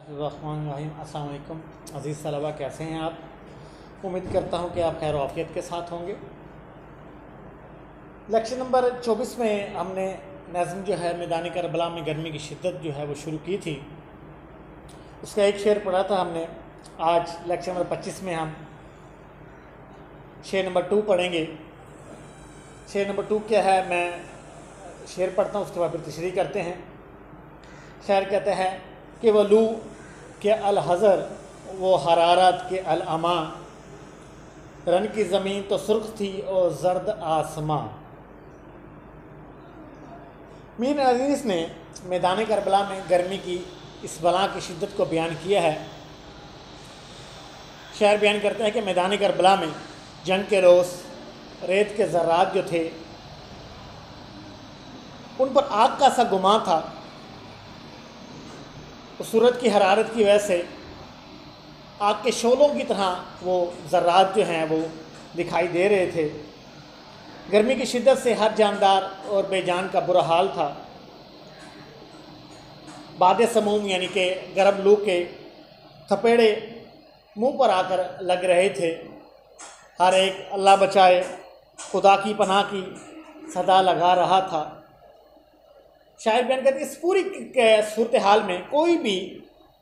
बिस्मिल्लाहिर्रहमानिर्रहीम। अस्सलाम वालेकुम अज़ीज़ तलबा, कैसे हैं आप? उम्मीद करता हूं कि आप खैर वाफ़ियत के साथ होंगे। लेक्चर नंबर 24 में हमने नज़्म जो है मैदान करबला में गर्मी की शिद्दत जो है वो शुरू की थी। उसका एक शेर पढ़ा था हमने। आज लेक्चर नंबर 25 में हम शेर नंबर 2 पढ़ेंगे। शेर नंबर 2 क्या है, मैं शेर पढ़ता हूँ, उसके बाद फिर तशरीह करते हैं। शेर कहते हैं कि वो लू के अल हज़र वो हरारत के अल अमा, रन की ज़मीन तो सुर्ख थी और जर्द आसमां। मीर अजीज़ ने मैदान करबला में गर्मी की इस बला की शिद्दत को बयान किया है। शायर बयान करते हैं कि मैदान करबला में जंग के रोज़ रेत के ज़र्रात जो थे उन पर आग का सा गुमां था। सूरज की हरारत की वजह से आग के शोलों की तरह वो ज़र्रात जो हैं वो दिखाई दे रहे थे। गर्मी की शिद्दत से हर जानदार और बेजान का बुरा हाल था। बाद समूम यानी कि गर्म लू के थपेड़े मुंह पर आकर लग रहे थे। हर एक अल्लाह बचाए, खुदा की पनाह की सदा लगा रहा था। शायर बयान करते इस पूरी सूरत हाल में कोई भी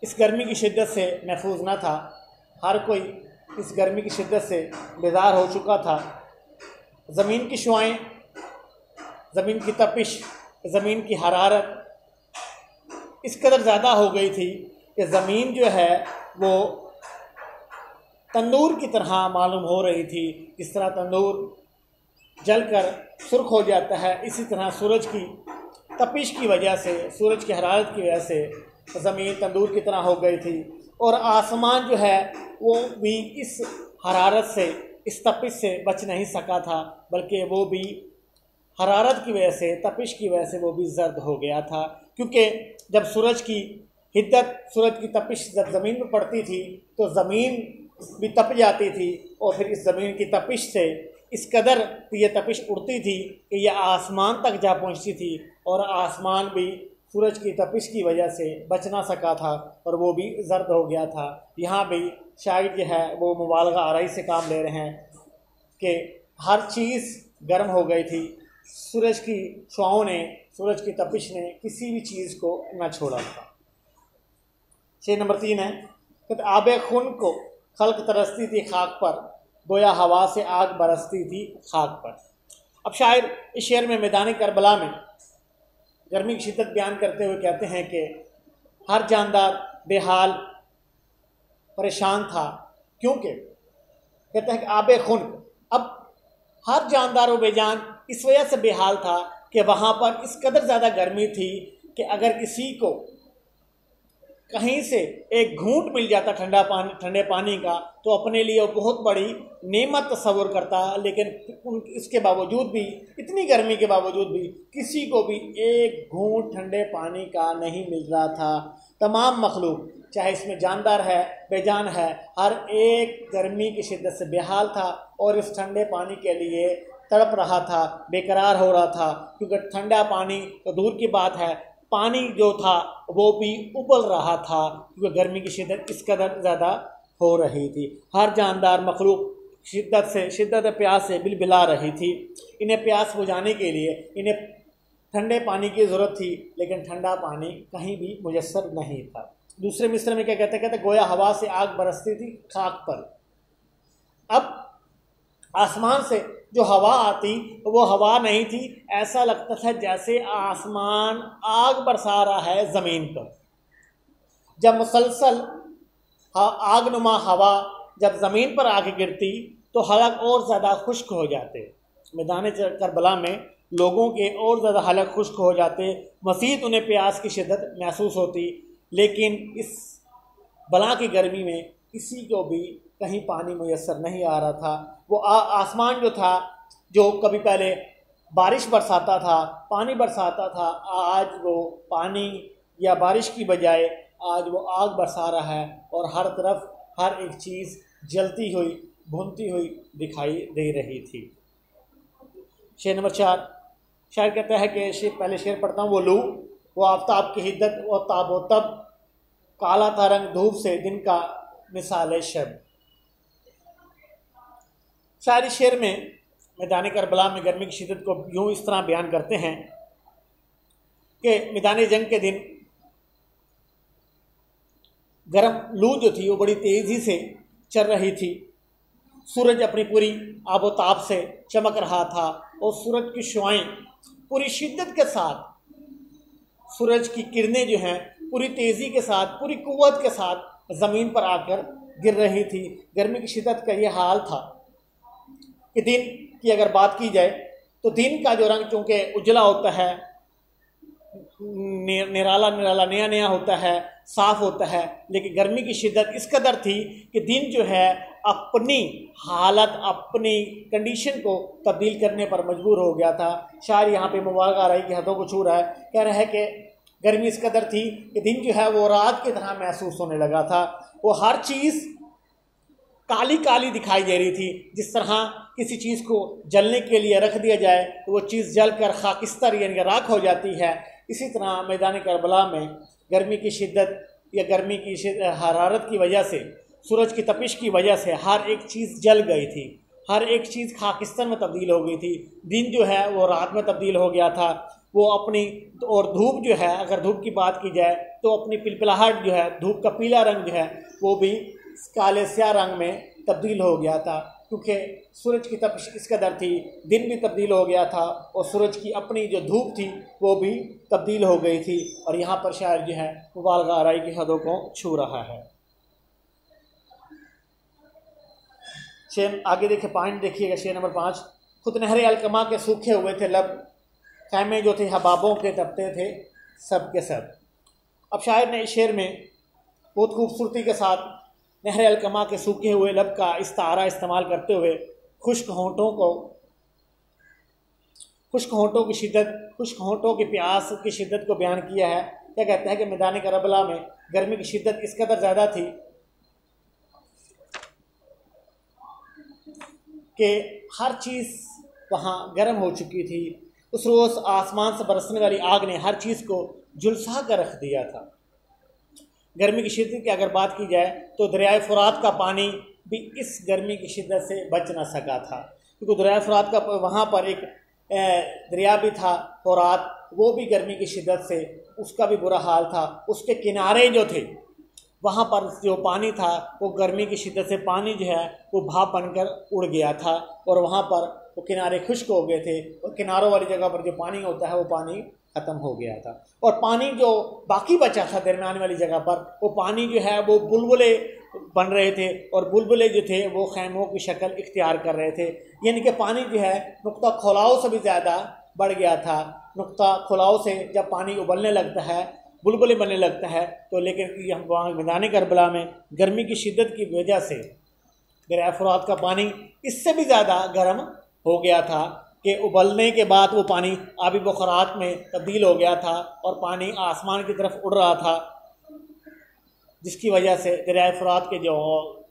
इस गर्मी की शिद्दत से महफूज न था। हर कोई इस गर्मी की शिद्दत से बेदार हो चुका था। ज़मीन की शुआएं, ज़मीन की तपिश, ज़मीन की हरारत इस कदर ज़्यादा हो गई थी कि ज़मीन जो है वो तंदूर की तरह मालूम हो रही थी। जिस तरह तंदूर जलकर सुर्ख हो जाता है, इसी तरह सूरज की तपिश की वजह से, सूरज की हरारत की वजह से ज़मीन तंदूर की तरह हो गई थी। और आसमान जो है वो भी इस हरारत से, इस तपिश से बच नहीं सका था, बल्कि वो भी हरारत की वजह से, तपिश की वजह से वो भी जर्द हो गया था। क्योंकि जब सूरज की हिद्दत, सूरज की तपिश जब ज़मीन पर पड़ती थी तो ज़मीन भी तप जाती थी। और फिर इस ज़मीन की तपिश से इस कदर ये तपिश उड़ती थी कि यह आसमान तक जा पहुंचती थी। और आसमान भी सूरज की तपिश की वजह से बच ना सका था और वो भी जर्द हो गया था। यहाँ भी शायद जो है वो मुबालगा आराई से काम ले रहे हैं कि हर चीज़ गर्म हो गई थी। सूरज की शुआओं ने, सूरज की तपिश ने किसी भी चीज़ को न छोड़ा था। शेर नंबर 3 है कि आबे खून को खल्क तरसती थी खाक पर, गोया हवा से आग बरसती थी खाक पर। अब शायर इस शेर में मैदान करबला में गर्मी की शिद्दत बयान करते हुए कहते हैं कि हर जानदार बेहाल परेशान था। क्योंकि कहते हैं कि आबे खून, अब हर जानदार और बेजान इस वजह से बेहाल था कि वहाँ पर इस कदर ज़्यादा गर्मी थी कि अगर किसी को कहीं से एक घूंट मिल जाता ठंडे पानी का तो अपने लिए वो बहुत बड़ी नेमत तस्वुर करता। लेकिन इसके बावजूद भी, इतनी गर्मी के बावजूद भी किसी को भी एक घूंट ठंडे पानी का नहीं मिल रहा था। तमाम मखलूक, चाहे इसमें जानदार है बेजान है, हर एक गर्मी की शिद्दत से बेहाल था और इस ठंडे पानी के लिए तड़प रहा था, बेकरार हो रहा था। क्योंकि ठंडा पानी तो दूर की बात है, पानी जो था वो भी उबल रहा था क्योंकि गर्मी की शिद्दत इस कदर ज़्यादा हो रही थी। हर जानदार मखलूक शिद्दत प्यास से बिलबिला रही थी। इन्हें प्यास बुझाने के लिए इन्हें ठंडे पानी की ज़रूरत थी, लेकिन ठंडा पानी कहीं भी मुयस्सर नहीं था। दूसरे मिसरे में क्या कहते गोया हवा से आग बरसती थी खाक पर। अब आसमान से जो हवा आती वो हवा नहीं थी, ऐसा लगता था जैसे आसमान आग बरसा रहा है ज़मीन पर। जब मुसलसल आगनुमा हवा जब ज़मीन पर आके गिरती तो हलक और ज़्यादा खुश्क हो जाते। मैदान करबला में लोगों के और ज़्यादा हलक खुश्क हो जाते, मज़ीद उन्हें प्यास की शिद्दत महसूस होती। लेकिन इस बला की गर्मी में किसी को भी कहीं पानी मुयस्सर नहीं आ रहा था। वो आसमान जो था, जो कभी पहले बारिश बरसाता था, पानी बरसाता था, आज वो पानी या बारिश की बजाय आज वो आग बरसा रहा है और हर तरफ हर एक चीज़ जलती हुई, भुनती हुई दिखाई दे रही थी। शेर नंबर 4 शायर कहता है कि पहले शेर पढ़ता हूँ। वो लू वो आफ्ताब की हिद्दत वो ताब व तब, काला था रंग धूप से दिन का मिसाल शब। शायरी शेर में मैदान करबला में गर्मी की शिद्दत को यूं इस तरह बयान करते हैं कि मैदान जंग के दिन गर्म लू जो थी वो बड़ी तेज़ी से चल रही थी। सूरज अपनी पूरी आबोताब से चमक रहा था और सूरज की शुआएं पूरी शिद्दत के साथ, सूरज की किरणें जो हैं पूरी तेज़ी के साथ, पूरी कुव्वत के साथ ज़मीन पर आकर गिर रही थी। गर्मी की शिद्दत का ये हाल था कि दिन की अगर बात की जाए तो दिन का जो रंग चूँकि उजला होता है, निराला निराला नया नया होता है, साफ होता है, लेकिन गर्मी की शिद्दत इस कदर थी कि दिन जो है अपनी हालत, अपनी कंडीशन को तब्दील करने पर मजबूर हो गया था। शायर यहाँ पे मुबालगा आराई की हदों को छू रहा है, कह रहा है कि गर्मी इस कदर थी कि दिन जो है वो रात की तरह महसूस होने लगा था। वो हर चीज़ काली काली दिखाई दे रही थी। जिस तरह किसी चीज़ को जलने के लिए रख दिया जाए तो वो चीज़ जल कर खाकिस्तर यानी राख हो जाती है, इसी तरह मैदान करबला में गर्मी की शिद्दत या गर्मी की हरारत की वजह से, सूरज की तपिश की वजह से हर एक चीज़ जल गई थी, हर एक चीज़ खाकिस्तान में तब्दील हो गई थी। दिन जो है वो रात में तब्दील हो गया था। वो अपनी और धूप जो है, अगर धूप की बात की जाए तो अपनी पिलपिलाहट जो है, धूप का पीला रंग जो है वो भी काले स्याह रंग में तब्दील हो गया था, क्योंकि सूरज की तपिश इस कदर थी। दिन भी तब्दील हो गया था और सूरज की अपनी जो धूप थी वो भी तब्दील हो गई थी। और यहाँ पर शायर जो है मुबालगा आराई की हदों को छू रहा है। शेर आगे देखिए, पॉइंट देखिएगा, शेर नंबर 5। खुद नहरे अलकमा के सूखे हुए थे लब, खैमे जो थे हबाबों के तपते थे सब के सब। अब शायर ने इस शेर में बहुत खूबसूरती के साथ नहर अलकमा के सूखे हुए लब का इस्तारा इस्तेमाल करते हुए खुश्क होंठों की शिद्दत, खुश्क होंठों की प्यास की शिद्दत को बयान किया है। क्या कहते हैं कि मैदान करबला में गर्मी की शिद्दत इस कदर ज़्यादा थी कि हर चीज़ वहाँ गर्म हो चुकी थी। उस रोज़ आसमान से बरसने वाली आग ने हर चीज़ को झुलसा कर रख दिया था। गर्मी की शिद्दत की अगर बात की जाए तो दरियाए फुरात का पानी भी इस गर्मी की शिद्दत से बच ना सका था, क्योंकि दरियाए फुरात का वहाँ पर एक दरिया भी था फुरात, वो भी गर्मी की शिद्दत से उसका भी बुरा हाल था। उसके किनारे जो थे वहाँ पर जो पानी था वो गर्मी की शिद्दत से पानी जो है वो भाप बनकर उड़ गया था और वहाँ पर वो किनारे खुश्क हो गए थे और किनारों वाली जगह पर जो पानी होता है वो पानी ख़त्म हो गया था। और पानी जो बाकी बचा था दरमियान वाली जगह पर, वो पानी जो है वो बुलबुले बन रहे थे और बुलबुले जो थे वो खैमों की शक्ल इख्तियार कर रहे थे। यानी कि पानी जो है नुक्ता खुलाव से भी ज़्यादा बढ़ गया था। नुक्ता खुलाव से जब पानी उबलने लगता है, बुलबुले बनने लगता है, तो लेकिन हम वहाँ मैदान करबला में गर्मी की शिद्दत की वजह से दरिया फुरात का पानी इससे भी ज़्यादा गर्म हो गया था कि उबलने के बाद वो पानी आबी बुखारात में तब्दील हो गया था और पानी आसमान की तरफ उड़ रहा था, जिसकी वजह से दरिया फुरात के जो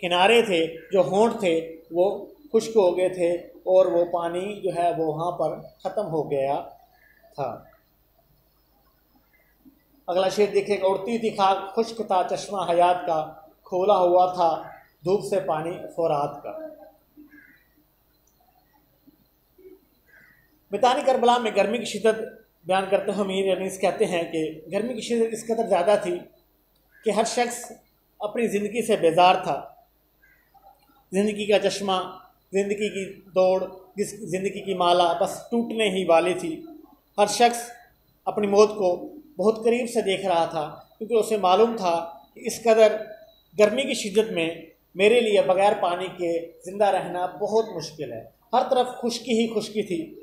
किनारे थे, जो होंठ थे, वो खुश्क हो गए थे और वो पानी जो है वो वहाँ पर ख़त्म हो गया था। अगला शेर देखिएगा, उड़ती थी खाक खुश्क था चश्मा हयात का, खोला हुआ था धूप से पानी फुरात का। मैदान करबला में गर्मी की शिद्दत बयान करते हुए मीर अनीस कहते हैं कि गर्मी की शिद्दत इस कदर ज़्यादा थी कि हर शख्स अपनी ज़िंदगी से बेजार था। ज़िंदगी का चश्मा, ज़िंदगी की दौड़, ज़िंदगी की माला बस टूटने ही वाली थी। हर शख्स अपनी मौत को बहुत करीब से देख रहा था, क्योंकि उसे मालूम था कि इस कदर गर्मी की शिद्दत में मेरे लिए बग़ैर पानी के ज़िंदा रहना बहुत मुश्किल है। हर तरफ खुश्की ही खुश्की थी।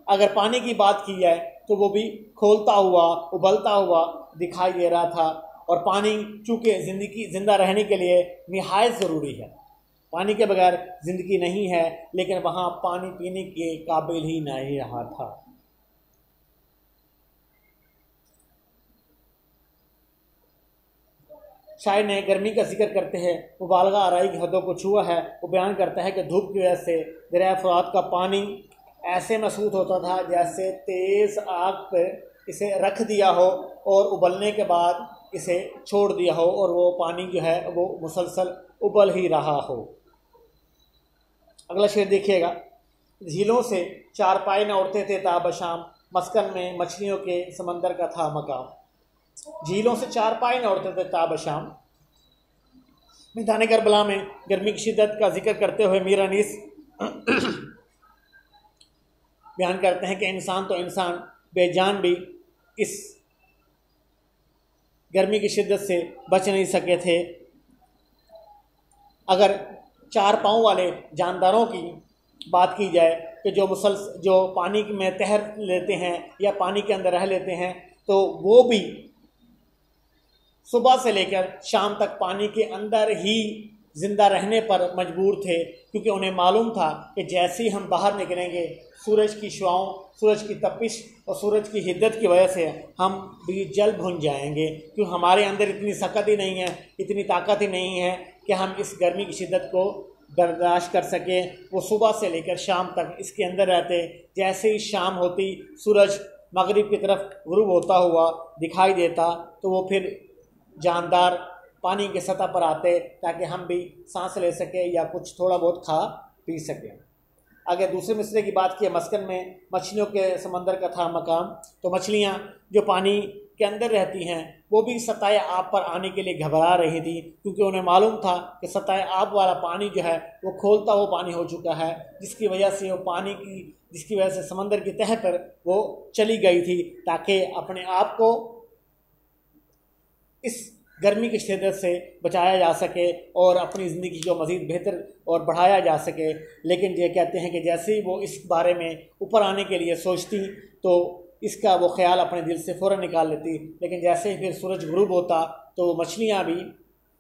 अगर पानी की बात की जाए तो वो भी खोलता हुआ, उबलता हुआ दिखाई दे रहा था। और पानी चूँकि ज़िंदा रहने के लिए निहायत ज़रूरी है, पानी के बगैर ज़िंदगी नहीं है, लेकिन वहाँ पानी पीने के काबिल ही नहीं रहा था। शायर ने गर्मी का जिक्र करते हैं मुबालगा आराई की हदों को छुआ है। वो बयान करता है कि धूप की वजह से दरिया फुरात का पानी ऐसे महसूस होता था जैसे तेज़ आग पर इसे रख दिया हो और उबलने के बाद इसे छोड़ दिया हो और वो पानी जो है वो मुसलसल उबल ही रहा हो। अगला शेर देखिएगा, झीलों से चारपाई न उड़ते थे ताबशाम, मस्कन में मछलियों के समंदर का था मकाम। झीलों से चारपाई न उड़ते थे ताबशाम। मैदान करबला में गर्मी की शिद्दत का जिक्र करते हुए मीर अनीस बयान करते हैं कि इंसान तो इंसान बेजान भी इस गर्मी की शिद्दत से बच नहीं सके थे। अगर चार पाँव वाले जानदारों की बात की जाए कि जो पानी में तैर लेते हैं या पानी के अंदर रह लेते हैं, तो वो भी सुबह से लेकर शाम तक पानी के अंदर ही ज़िंदा रहने पर मजबूर थे, क्योंकि उन्हें मालूम था कि जैसे ही हम बाहर निकलेंगे सूरज की शुआओं, सूरज की तपिश और सूरज की हिद्दत की वजह से हम भी जल भुन जाएंगे, क्योंकि हमारे अंदर इतनी सकत ही नहीं है, इतनी ताकत ही नहीं है कि हम इस गर्मी की शिद्दत को बर्दाश्त कर सकें। वो सुबह से लेकर शाम तक इसके अंदर रहते। जैसे ही शाम होती, सूरज मगरिब की तरफ गुरूब होता हुआ दिखाई देता, तो वो फिर जानदार पानी के सतह पर आते ताकि हम भी सांस ले सकें या कुछ थोड़ा बहुत खा पी सकें। अगर दूसरे मिसरे की बात की, मस्कन में मछलियों के समंदर का था मकाम, तो मछलियाँ जो पानी के अंदर रहती हैं वो भी सतह आब पर आने के लिए घबरा रही थी, क्योंकि उन्हें मालूम था कि सतह आब वाला पानी जो है वो खोलता हुआ पानी हो चुका है, जिसकी वजह से समंदर की तह पर वो चली गई थी, ताकि अपने आप को इस गर्मी की शिद्दत से बचाया जा सके और अपनी ज़िंदगी को मज़ीद बेहतर और बढ़ाया जा सके। लेकिन ये कहते हैं कि जैसे ही वो इस बारे में ऊपर आने के लिए सोचती तो इसका वो ख्याल अपने दिल से फ़ौरन निकाल लेती, लेकिन जैसे ही फिर सूरज गुरूब होता तो मछलियाँ भी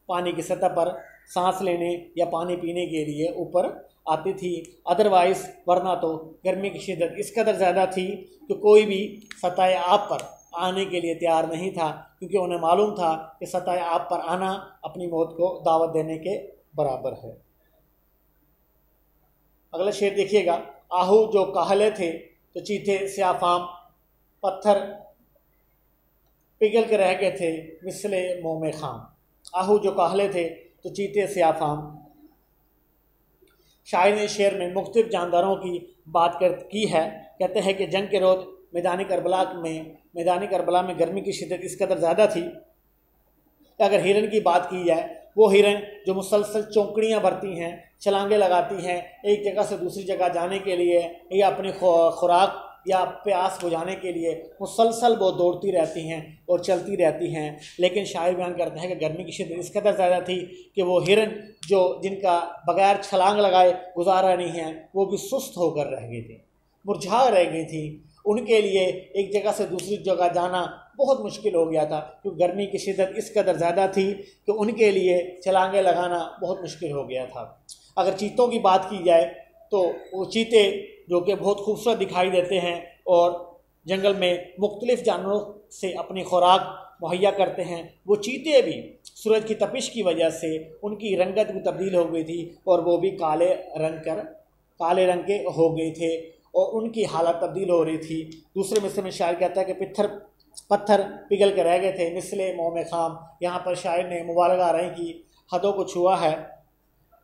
पानी की सतह पर सांस लेने या पानी पीने के लिए ऊपर आती थी। अदरवाइज़ वरना तो गर्मी की शिद्दत इस कदर ज़्यादा थी कि कोई भी सतह आब पर आने के लिए तैयार नहीं था, क्योंकि उन्हें मालूम था कि सतह आब पर आना अपनी मौत को दावत देने के बराबर है। अगला शेर देखिएगा, आहू जो काहले थे तो चीथे स्याफाम, पत्थर पिघल के रह गए थे मिसले मोम खाम। आहू जो काहले थे तो चीते स्याफाम। शायर ने शेर में मुख्तलिफ जानदारों की बात की है। कहते हैं कि जंग के रोज़ मैदान करबला में गर्मी की शिद्दत इस कदर ज़्यादा थी। अगर हिरन की बात की जाए, वो हिरन जो मुसलसल चौंकड़ियाँ भरती हैं, छलांगे लगाती हैं एक जगह से दूसरी जगह जाने के लिए या अपनी खुराक या प्यास बुझाने के लिए, मुसलसल वो दौड़ती रहती हैं और चलती रहती हैं। लेकिन शायर बयान करते हैं कि गर्मी की शिद्दत इस कदर ज़्यादा थी कि वो हिरन जिनका बगैर छलांग लगाए गुजारा नहीं है, वो भी सुस्त होकर रह गई थी, मुरझा रह गई थी। उनके लिए एक जगह से दूसरी जगह जाना बहुत मुश्किल हो गया था, क्योंकि गर्मी की शिद्दत इस कदर ज़्यादा थी कि उनके लिए छलांगे लगाना बहुत मुश्किल हो गया था। अगर चीतों की बात की जाए तो वो चीते जो कि बहुत खूबसूरत दिखाई देते हैं और जंगल में मुख्तलिफ जानवरों से अपनी खुराक मुहैया करते हैं, वो चीते भी सूरज की तपिश की वजह से उनकी रंगत भी तब्दील हो गई थी और वो भी काले रंग के हो गए थे और उनकी हालत तब्दील हो रही थी। दूसरे मिसरे में शायर कहता है कि पत्थर पिघल के रह गए थे मिसले मोम खाम। यहाँ पर शायर ने मुबालगा रही की हदों को छुआ है।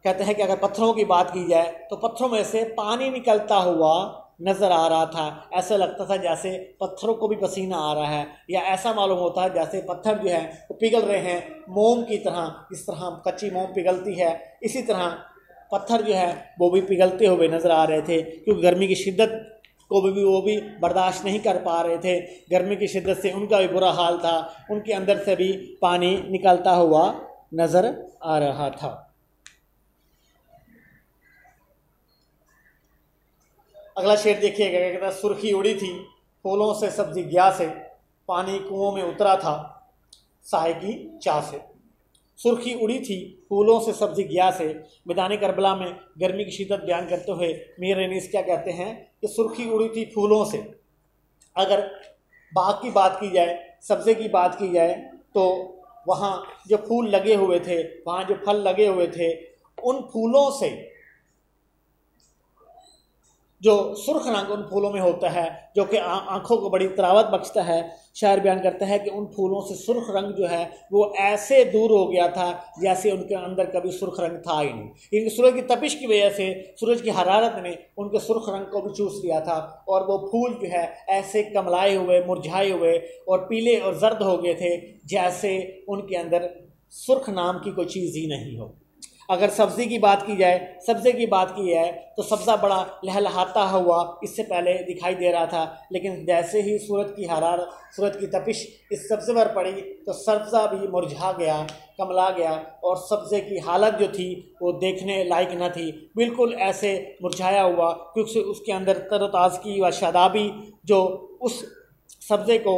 कहते हैं कि अगर पत्थरों की बात की जाए तो पत्थरों में से पानी निकलता हुआ नज़र आ रहा था। ऐसा लगता था जैसे पत्थरों को भी पसीना आ रहा है, या ऐसा मालूम होता है जैसे पत्थर जो है वो पिघल रहे हैं मोम की तरह। जिस तरह कच्ची मोम पिघलती है, इसी तरह पत्थर जो है वो भी पिघलते हुए नज़र आ रहे थे, क्योंकि गर्मी की शिद्दत को भी वो भी बर्दाश्त नहीं कर पा रहे थे। गर्मी की शिद्दत से उनका भी बुरा हाल था, उनके अंदर से भी पानी निकलता हुआ नज़र आ रहा था। अगला शेर देखिएगा, कहता है सुर्खी उड़ी थी फूलों से सब्जी गया से, पानी कुओं में उतरा था साए की चाह से। सुर्खी उड़ी थी फूलों से सब्जी गया से। मैदान करबला में गर्मी की शिद्दत बयान करते हुए मीर अनीस क्या कहते हैं कि सुर्खी उड़ी थी फूलों से। अगर बाग की बात की जाए, सब्ज़े की बात की जाए, तो वहाँ जो फूल लगे हुए थे, वहाँ जो फल लगे हुए थे, उन फूलों से जो सुर्ख रंग उन फूलों में होता है जो कि आंखों को बड़ी तरावत बख्शता है। शायर बयान करता है कि उन फूलों से सुर्ख रंग जो है वो ऐसे दूर हो गया था जैसे उनके अंदर कभी सुर्ख रंग था ही नहीं। इनकी सूरज की तपिश की वजह से, सूरज की हरारत ने उनके सुर्ख रंग को भी चूस लिया था और वो फूल जो है ऐसे कमलाए हुए, मुरझाए हुए और पीले और जर्द हो गए थे जैसे उनके अंदर सुर्ख नाम की कोई चीज़ ही नहीं हो। अगर सब्ज़ी की बात की जाए, सब्ज़े की बात की जाए तो सब्ज़ा बड़ा लहलहाता हुआ इससे पहले दिखाई दे रहा था, लेकिन जैसे ही सूरज की हरारत, सूरज की तपिश इस सब्ज़े पर पड़ी तो सब्ज़ा भी मुरझा गया, कमला गया और सब्ज़े की हालत जो थी वो देखने लायक न थी, बिल्कुल ऐसे मुरझाया हुआ, क्योंकि उसके अंदर तरोताज़गी व शादाबी जो उस सब्ज़े को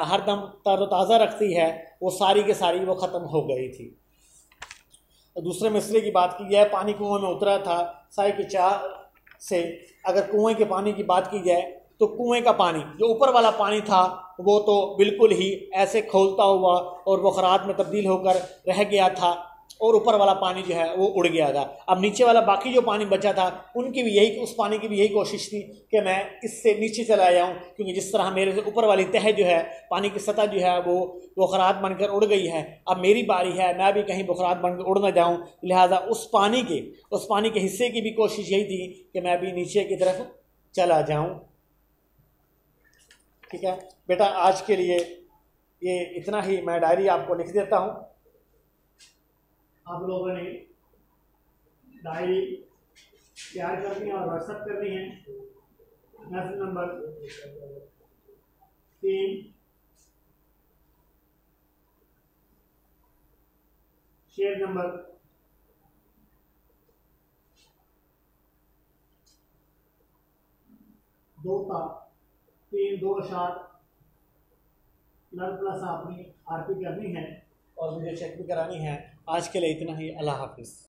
हरदम तरोताज़ा रखती है वो सारी के सारी वो ख़त्म हो गई थी। दूसरे मिसरे की बात की जाए, पानी कुएं में उतरा था साए की चाह से। अगर कुएं के पानी की बात की जाए तो कुएं का पानी, जो ऊपर वाला पानी था, वो तो बिल्कुल ही ऐसे खौलता हुआ और बुखारात में तब्दील होकर रह गया था और ऊपर वाला पानी जो है वो उड़ गया था। अब नीचे वाला बाकी जो पानी बचा था उनकी भी यही, उस पानी की भी यही कोशिश थी कि मैं इससे नीचे चला जाऊं, क्योंकि जिस तरह मेरे से ऊपर वाली तह जो है, पानी की सतह जो है वो बुखारात बनकर उड़ गई है, अब मेरी बारी है, मैं भी कहीं बुखारात बनकर उड़ ना जाऊं। लिहाजा उस पानी के हिस्से की भी कोशिश यही थी कि मैं भी नीचे की तरफ चला जाऊँ। ठीक है बेटा, आज के लिए ये इतना ही। मैं डायरी आपको लिख देता हूँ। आप लोगों ने डायरी तैयार करनी है और व्हाट्सएप करनी है। Message number 3, share number 2 plus आपने आरपी करनी है और मुझे चेक भी करानी है। आज के लिए इतना ही। अल्लाह हाफिज़।